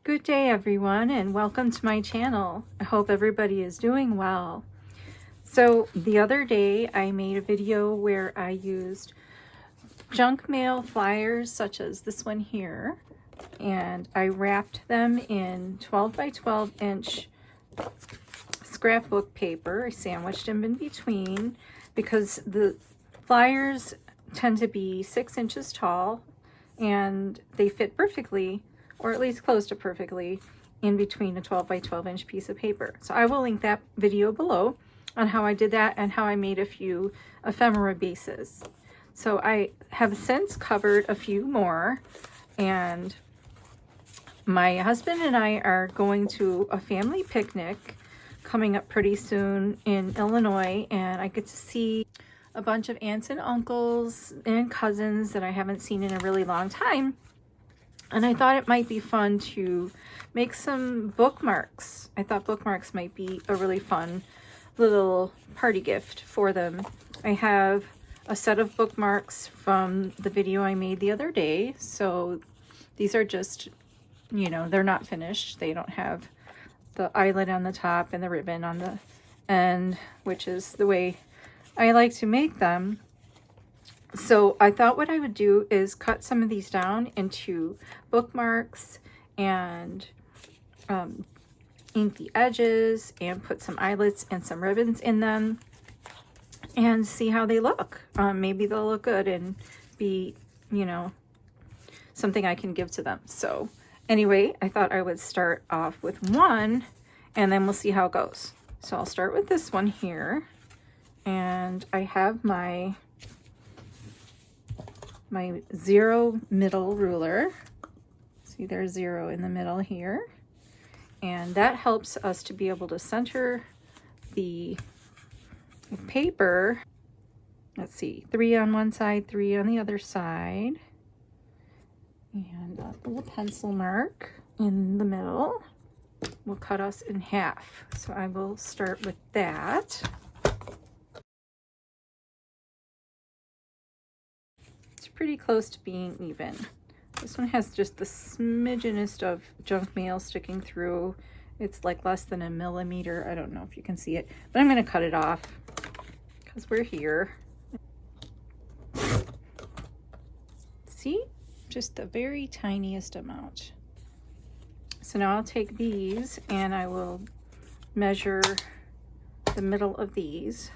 Good day everyone, and welcome to my channel. I hope everybody is doing well. So the other day I made a video where I used junk mail flyers such as this one here, and I wrapped them in 12 by 12 inch scrapbook paper. I sandwiched them in between because the flyers tend to be 6 inches tall and they fit perfectly, or at least close to perfectly, in between a 12 by 12 inch piece of paper. So I will link that video below on how I did that and how I made a few ephemera bases. So I have since covered a few more, and my husband and I are going to a family picnic coming up pretty soon in Illinois, and I get to see a bunch of aunts and uncles and cousins that I haven't seen in a really long time. And I thought it might be fun to make some bookmarks. I thought bookmarks might be a really fun little party gift for them. I have a set of bookmarks from the video I made the other day. So these are just, you know, they're not finished. They don't have the eyelet on the top and the ribbon on the end, which is the way I like to make them. So I thought what I would do is cut some of these down into bookmarks and ink the edges and put some eyelets and some ribbons in them and see how they look. Maybe they'll look good and be, you know, something I can give to them. So anyway, I thought I would start off with one and then we'll see how it goes. So I'll start with this one here, and I have my zero middle ruler. See, there's 0 in the middle here, and that helps us to be able to center the paper. Let's see, 3 on one side, 3 on the other side, and a little pencil mark in the middle will cut us in half. So I will start with that. Pretty close to being even. This one has just the smidgenest of junk mail sticking through. It's like less than a millimeter. I don't know if you can see it, but I'm going to cut it off because we're here. See? Just the very tiniest amount. So now I'll take these and I will measure the middle of these.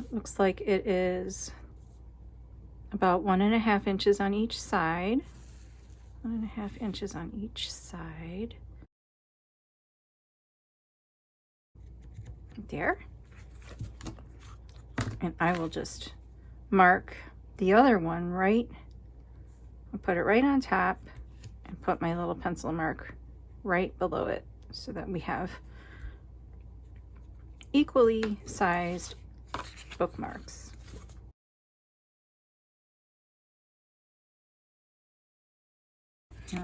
It looks like it is about 1.5 inches on each side. 1.5 inches on each side. There. And I will just mark the other one right. I'll put it right on top and put my little pencil mark right below it so that we have equally sized bookmarks.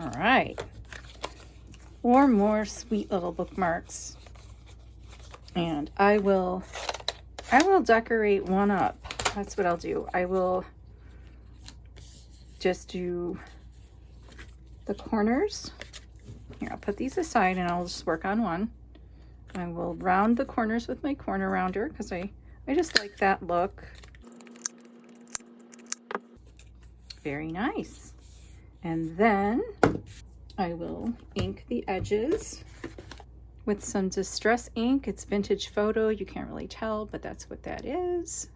All right, 4 more sweet little bookmarks, and I will decorate one up. That's what I'll do. I will just do the corners. Here, I'll put these aside and I'll just work on one. I will round the corners with my corner rounder because I just like that look. Very nice. And then I will ink the edges with some distress ink. It's vintage photo. You can't really tell, but that's what that is.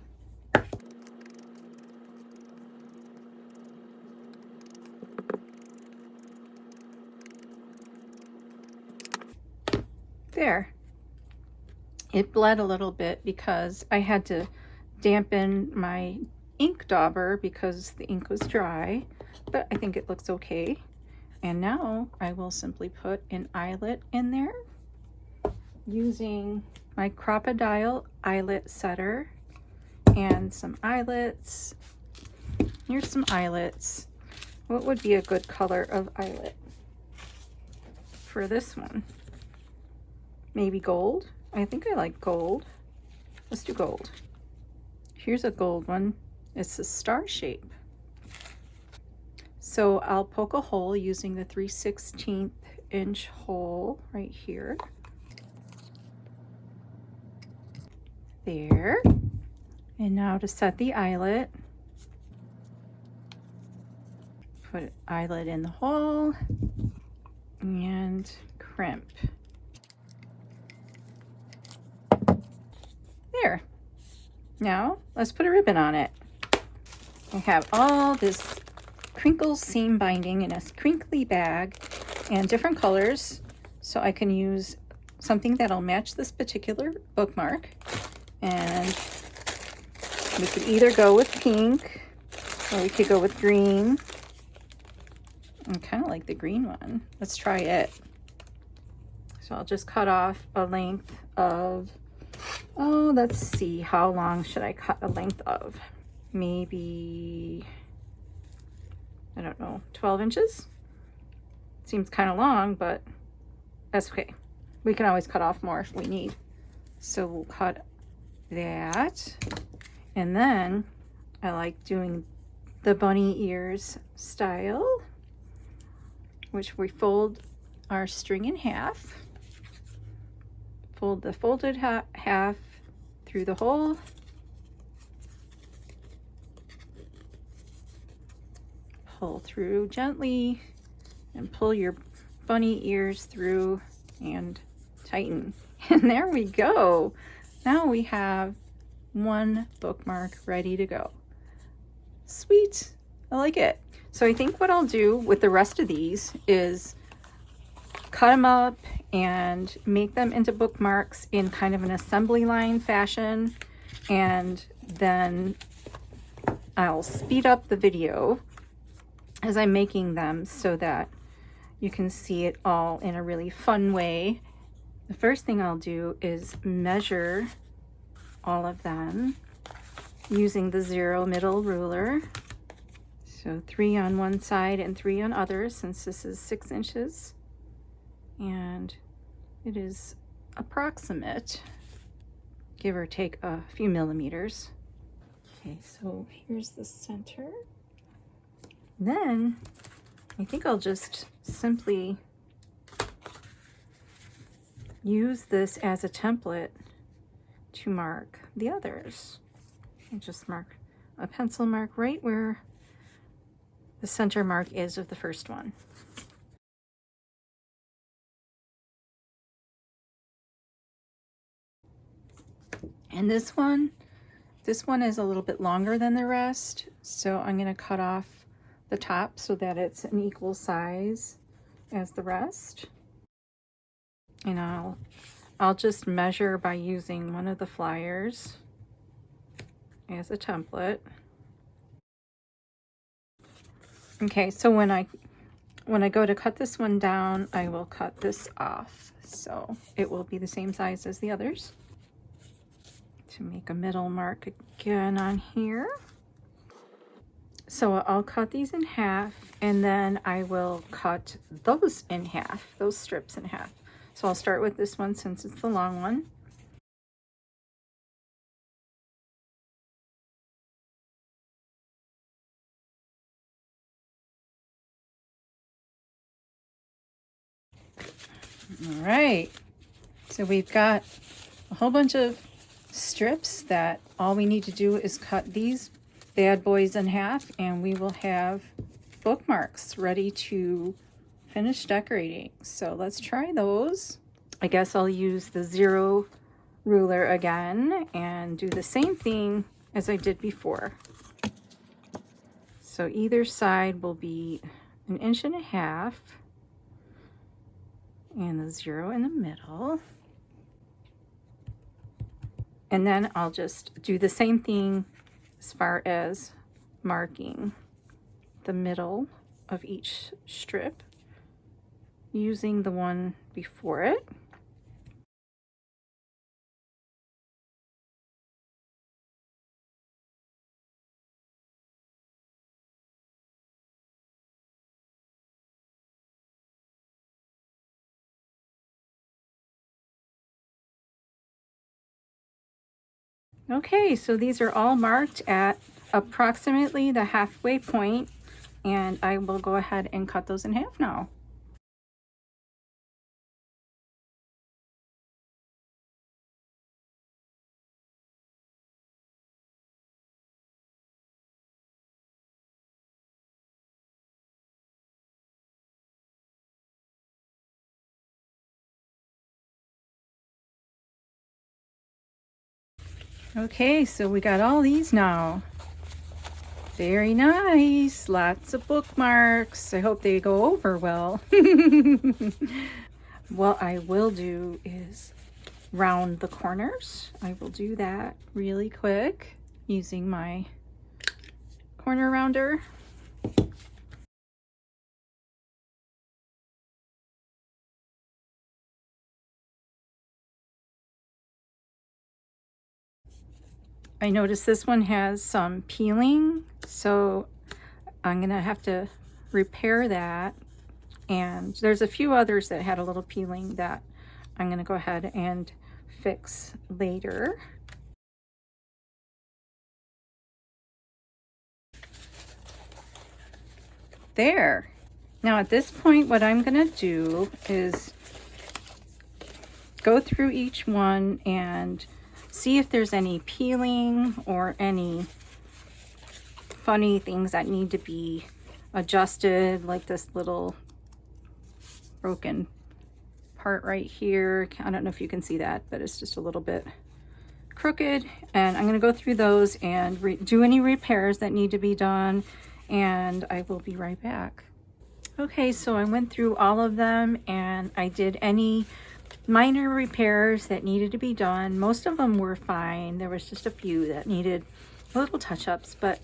There. It bled a little bit because I had to dampen my ink dauber because the ink was dry, but I think it looks okay. And now I will simply put an eyelet in there using my crocodile eyelet setter and some eyelets. Here's some eyelets. What would be a good color of eyelet for this one? Maybe gold? I think I like gold. Let's do gold. Here's a gold one. It's a star shape. So I'll poke a hole using the 3/16 inch hole right here. There. And now to set the eyelet, put eyelet in the hole and crimp. There. Now let's put a ribbon on it. I have all this crinkle seam binding in a crinkly bag and different colors, so I can use something that'll match this particular bookmark. And we could either go with pink or we could go with green. I kind of like the green one. Let's try it. So I'll just cut off a length of, oh, let's see, how long should I cut a length of? Maybe, I don't know, 12 inches? Seems kind of long, but that's okay. We can always cut off more if we need. So we'll cut that. And then I like doing the bunny ears style, which we fold our string in half. Fold the folded half through the hole. Pull through gently and pull your bunny ears through and tighten. And there we go. Now we have one bookmark ready to go. Sweet. I like it. So I think what I'll do with the rest of these is cut them up and make them into bookmarks in kind of an assembly line fashion, and then I'll speed up the video as I'm making them so that you can see it all in a really fun way. The first thing I'll do is measure all of them using the 0 middle ruler. So 3 on one side and 3 on others, since this is 6 inches. And it is approximate, give or take a few millimeters. Okay, so here's the center. Then I think I'll just simply use this as a template to mark the others. And just mark a pencil mark right where the center mark is of the first one. And this one is a little bit longer than the rest, so I'm going to cut off the top so that it's an equal size as the rest. And I'll just measure by using one of the flyers as a template. Okay, so when I go to cut this one down, I will cut this off, so it will be the same size as the others. To make a middle mark again on here. So I'll cut these in half, and then I will cut those in half, those strips in half. So I'll start with this one since it's the long one. All right, so we've got a whole bunch of strips that all we need to do is cut these bad boys in half, and we will have bookmarks ready to finish decorating. So let's try those. I guess I'll use the 0 ruler again and do the same thing as I did before. So either side will be 1.5 inches, and the 0 in the middle. And then I'll just do the same thing as far as marking the middle of each strip using the one before it. Okay, so these are all marked at approximately the halfway point. and I will go ahead and cut those in half now. Okay, so we got all these now. Very nice. Lots of bookmarks. I hope they go over well. What I will do is round the corners. I will do that really quick using my corner rounder. I noticed this one has some peeling, so I'm gonna have to repair that. And there's a few others that had a little peeling that I'm gonna go ahead and fix later. There. Now at this point, what I'm gonna do is go through each one and see if there's any peeling or any funny things that need to be adjusted, like this little broken part right here. I don't know if you can see that, but it's just a little bit crooked. And I'm going to go through those and do any repairs that need to be done, and I will be right back. Okay, so I went through all of them and I did any minor repairs that needed to be done. Most of them were fine. There was just a few that needed little touch-ups, but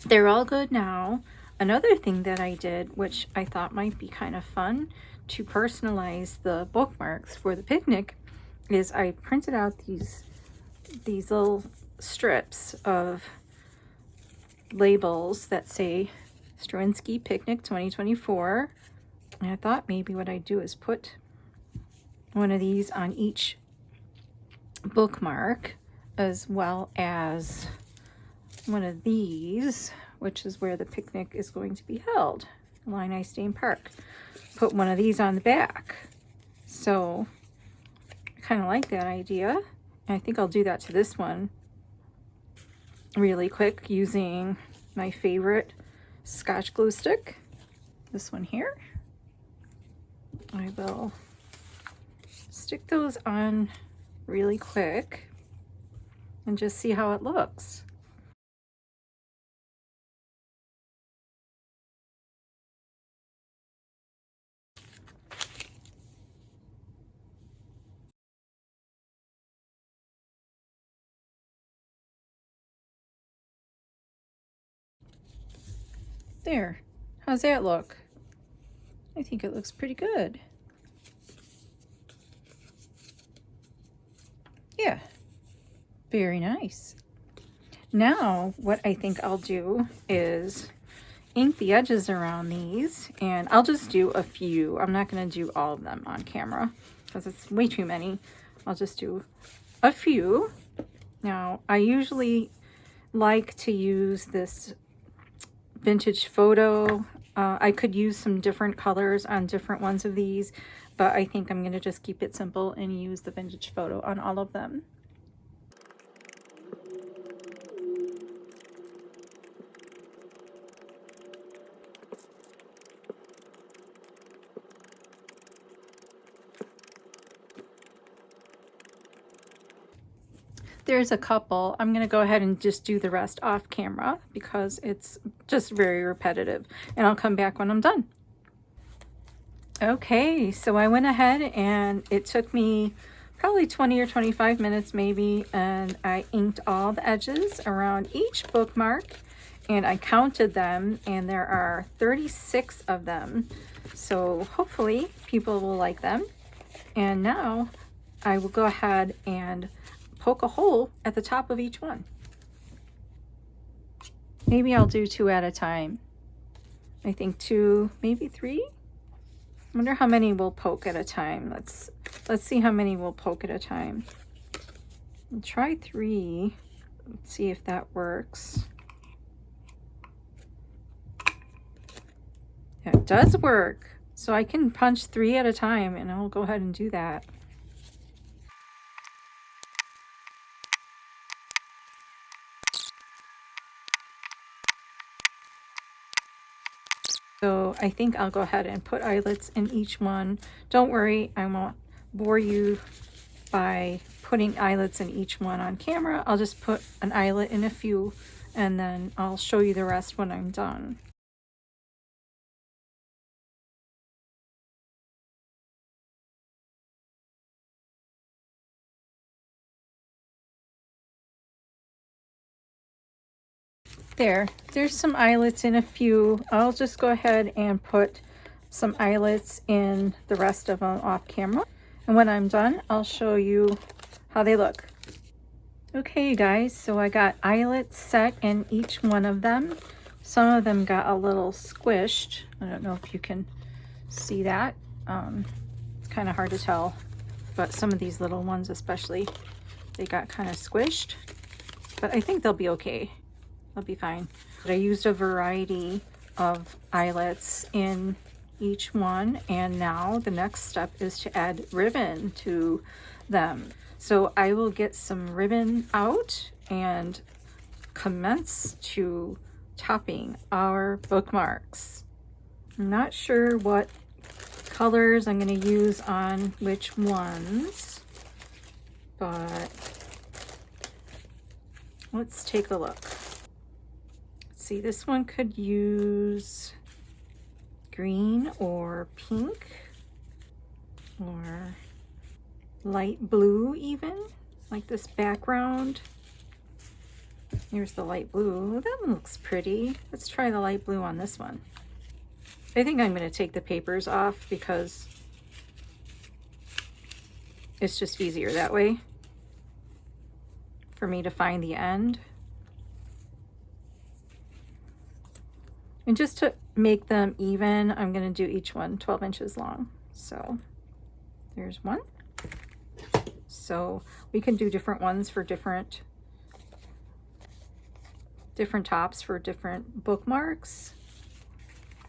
they're all good now. Another thing that I did, which I thought might be kind of fun to personalize the bookmarks for the picnic, is I printed out these little strips of labels that say Stravinsky Picnic 2024. And I thought maybe what I'd do is put one of these on each bookmark, as well as one of these, which is where the picnic is going to be held, Illini State Park. Put one of these on the back. So I kind of like that idea. And I think I'll do that to this one really quick using my favorite Scotch glue stick, this one here. I will stick those on really quick and just see how it looks. There, how's that look? I think it looks pretty good. Yeah, very nice. Now, what I think I'll do is ink the edges around these, and I'll just do a few. I'm not going to do all of them on camera because it's way too many. I'll just do a few. Now, I usually like to use this vintage photo. I could use some different colors on different ones of these, but I think I'm going to just keep it simple and use the vintage photo on all of them. There's a couple. I'm going to go ahead and just do the rest off camera because it's just very repetitive, and I'll come back when I'm done. Okay, so I went ahead and it took me probably 20 or 25 minutes maybe, and I inked all the edges around each bookmark, and I counted them, and there are 36 of them. So hopefully people will like them. And now I will go ahead and poke a hole at the top of each one. Maybe I'll do 2 at a time. I think 2, maybe 3. I wonder how many we'll poke at a time. Let's see how many we'll poke at a time. I'll try 3. Let's see if that works. It does work. So I can punch 3 at a time, and I'll go ahead and do that. So I think I'll go ahead and put eyelets in each one. Don't worry, I won't bore you by putting eyelets in each one on camera. I'll just put an eyelet in a few, and then I'll show you the rest when I'm done. There's some eyelets in a few. I'll just go ahead and put some eyelets in the rest of them off camera. And when I'm done, I'll show you how they look. Okay, you guys, so I got eyelets set in each one of them. Some of them got a little squished. I don't know if you can see that. It's kind of hard to tell, but some of these little ones especially, they got kind of squished. But I think they'll be okay. They'll be fine. But I used a variety of eyelets in each one, and now the next step is to add ribbon to them. So I will get some ribbon out and commence to topping our bookmarks. I'm not sure what colors I'm going to use on which ones, but let's take a look. See, this one could use green or pink or light blue even, like this background. Here's the light blue. That one looks pretty. Let's try the light blue on this one. I think I'm going to take the papers off because it's just easier that way for me to find the end. And just to make them even, I'm going to do each one 12 inches long. So there's one. So we can do different ones for different tops for different bookmarks.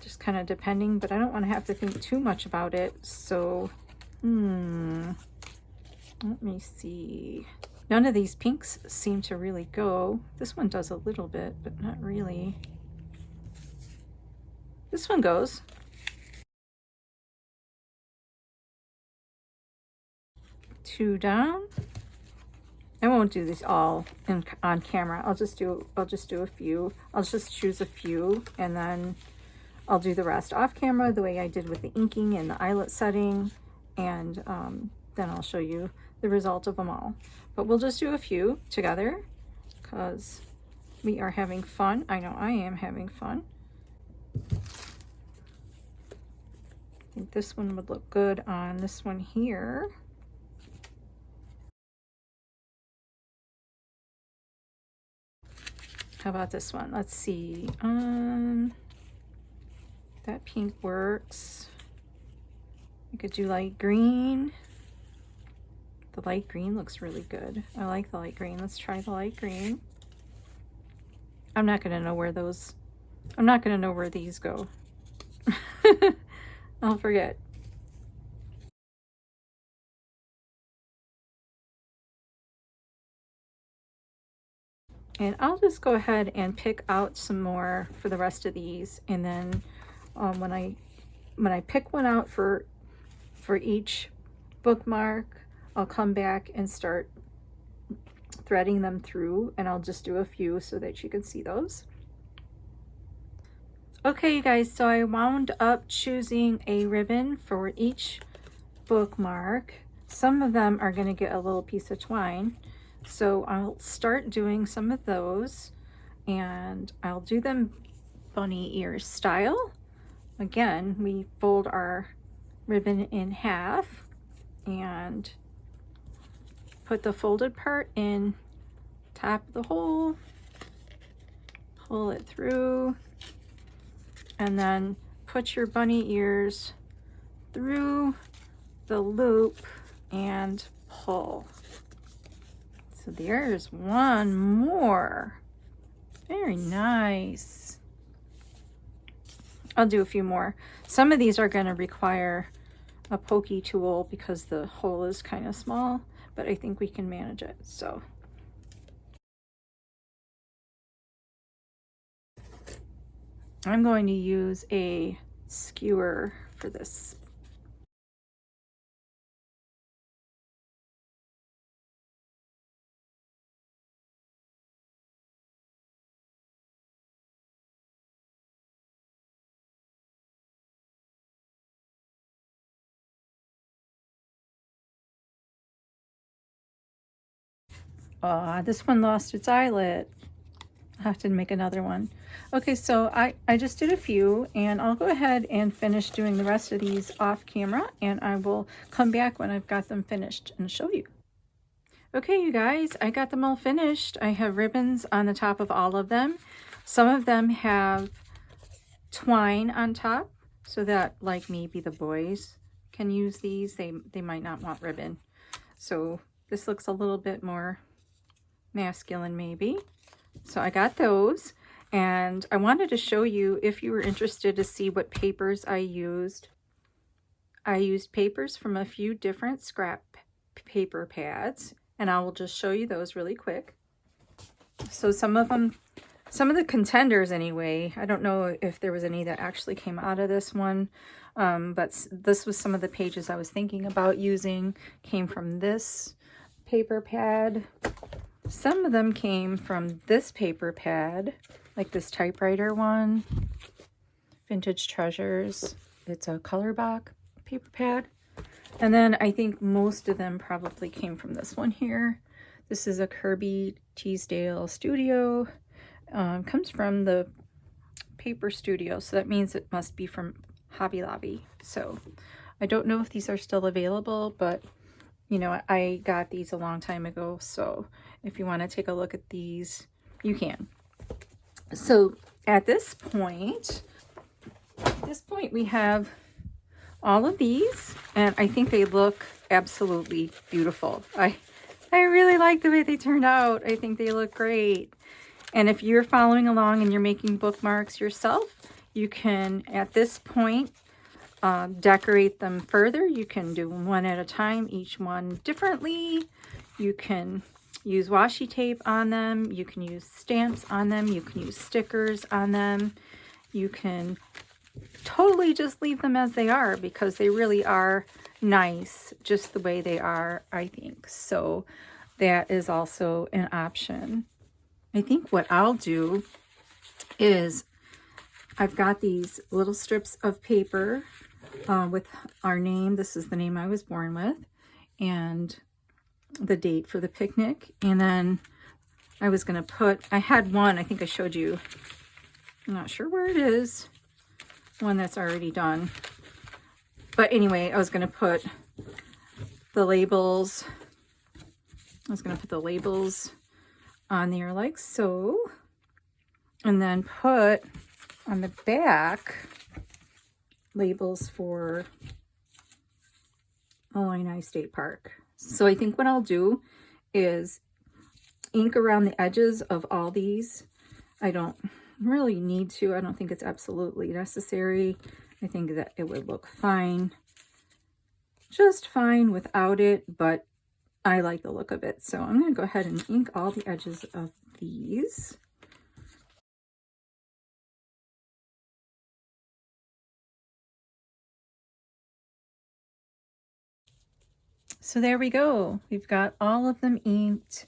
Just kind of depending, but I don't want to have to think too much about it. So, let me see. None of these pinks seem to really go. This one does a little bit, but not really. This one goes. Two down. I won't do these all on camera. I'll just do a few. I'll just choose a few, and then I'll do the rest off camera the way I did with the inking and the eyelet setting, and then I'll show you the result of them all. But we'll just do a few together because we are having fun. I know I am having fun. I think this one would look good on this one here. How about this one? Let's see. That pink works. I could do light green. The light green looks really good. I like the light green. Let's try the light green. I'm not gonna know where these go. I'll forget. And I'll just go ahead and pick out some more for the rest of these, and then when I pick one out for each bookmark, I'll come back and start threading them through, and I'll just do a few so that you can see those. Okay, you guys, so I wound up choosing a ribbon for each bookmark. Some of them are going to get a little piece of twine, so I'll start doing some of those, and I'll do them bunny ear style. Again, we fold our ribbon in half and put the folded part in top of the hole, pull it through, and then put your bunny ears through the loop and pull. So there's one more. Very nice. I'll do a few more. Some of these are going to require a pokey tool because the hole is kind of small, but I think we can manage it. So I'm going to use a skewer for this. This one lost its eyelet. I'll have to make another one. Okay, so I just did a few, and I'll go ahead and finish doing the rest of these off camera, and I will come back when I've got them finished and show you. Okay, you guys, I got them all finished. I have ribbons on the top of all of them. Some of them have twine on top, so that, like, maybe the boys can use these. They might not want ribbon. So this looks a little bit more masculine maybe. So I got those, and I wanted to show you, if you were interested to see what papers I used. I used papers from a few different scrap paper pads, and I will just show you those really quick. So some of the contenders anyway, I don't know if there was any that actually came out of this one, but this was some of the pages I was thinking about using, came from this paper pad. Some of them came from this paper pad, like this typewriter one, Vintage Treasures. It's a color box paper pad. And then I think most of them probably came from this one here. This is a Kirby Teasdale Studio. Comes from the Paper Studio, so that means it must be from Hobby Lobby. So I don't know if these are still available, but you know, I got these a long time ago, so if you want to take a look at these, you can. So at this point we have all of these, and I think they look absolutely beautiful. I really like the way they turned out. I think they look great. And if you're following along and you're making bookmarks yourself, you can, at this point, decorate them further. You can do one at a time, each one differently. You can use washi tape on them. You can use stamps on them. You can use stickers on them. You can totally just leave them as they are, because they really are nice just the way they are, I think. So that is also an option. I think what I'll do is, I've got these little strips of paper with our name. This is the name I was born with, and the date for the picnic. And then I was going to put, I had one, I think I showed you, I'm not sure where it is, one that's already done. But anyway, I was going to put the labels, on there like so, and then put on the back labels for Illini State Park. So I think what I'll do is ink around the edges of all these. I don't really need to. I don't think it's absolutely necessary. I think that it would look fine, just fine without it, but I like the look of it. So I'm going to go ahead and ink all the edges of these. So there we go. We've got all of them inked.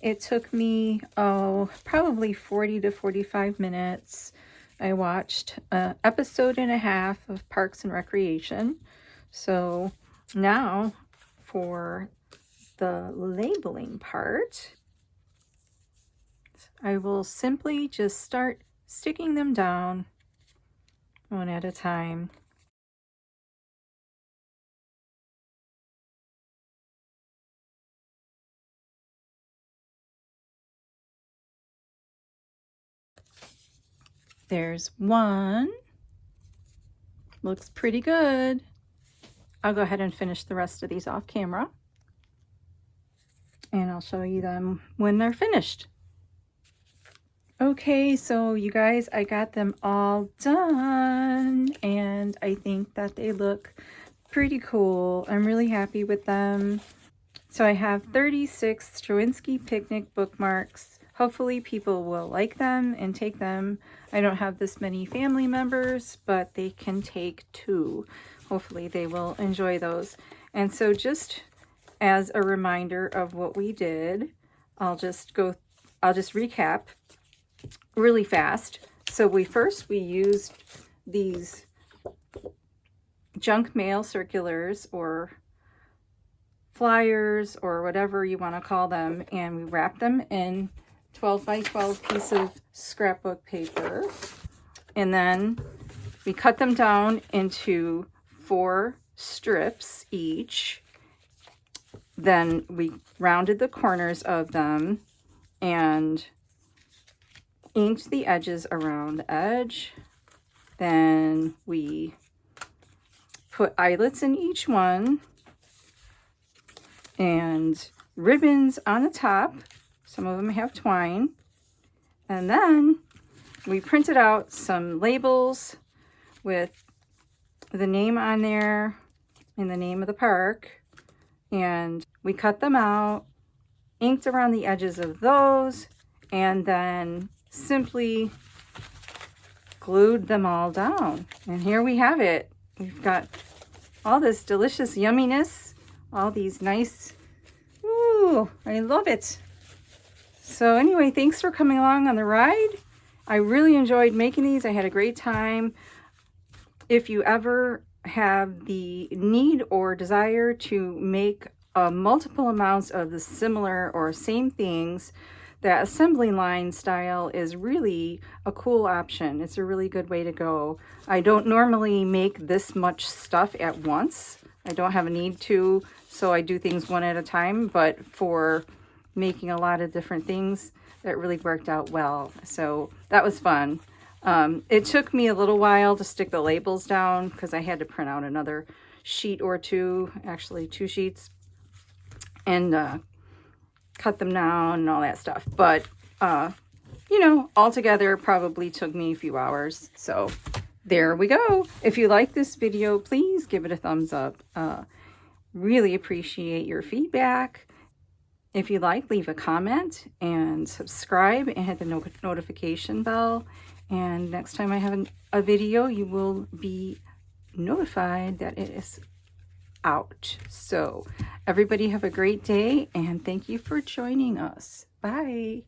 It took me, probably 40 to 45 minutes. I watched an episode and a half of Parks and Recreation. So now for the labeling part, I will simply just start sticking them down one at a time. There's one. Looks pretty good. I'll go ahead and finish the rest of these off camera, and I'll show you them when they're finished. Okay, so you guys, I got them all done, and I think that they look pretty cool. I'm really happy with them. So I have 36 Straczynski picnic bookmarks. Hopefully people will like them and take them. I don't have this many family members, but they can take 2. Hopefully they will enjoy those. And so just as a reminder of what we did, I'll just recap really fast. So we used these junk mail circulars or flyers or whatever you want to call them, and we wrapped them in 12 by 12 piece of scrapbook paper, and then we cut them down into 4 strips each. Then we rounded the corners of them and inked the edges around the edge. Then we put eyelets in each one and ribbons on the top. Some of them have twine. And then we printed out some labels with the name on there and the name of the park. And we cut them out, inked around the edges of those, and then simply glued them all down. And here we have it. We've got all this delicious yumminess, all these nice, ooh, I love it. So anyway, thanks for coming along on the ride. I really enjoyed making these. I had a great time. If you ever have the need or desire to make multiple amounts of the similar or same things, that assembly line style is really a cool option. It's a really good way to go. I don't normally make this much stuff at once. I don't have a need to, so I do things one at a time, but for making a lot of different things, that really worked out well. So that was fun. It took me a little while to stick the labels down because I had to print out another sheet or 2, actually 2 sheets, and cut them down and all that stuff. But, you know, altogether probably took me a few hours. So there we go. If you like this video, please give it a thumbs up. Really appreciate your feedback. If you like, leave a comment and subscribe and hit the notification bell. And next time I have a video, you will be notified that it is out. So everybody have a great day, and thank you for joining us. Bye.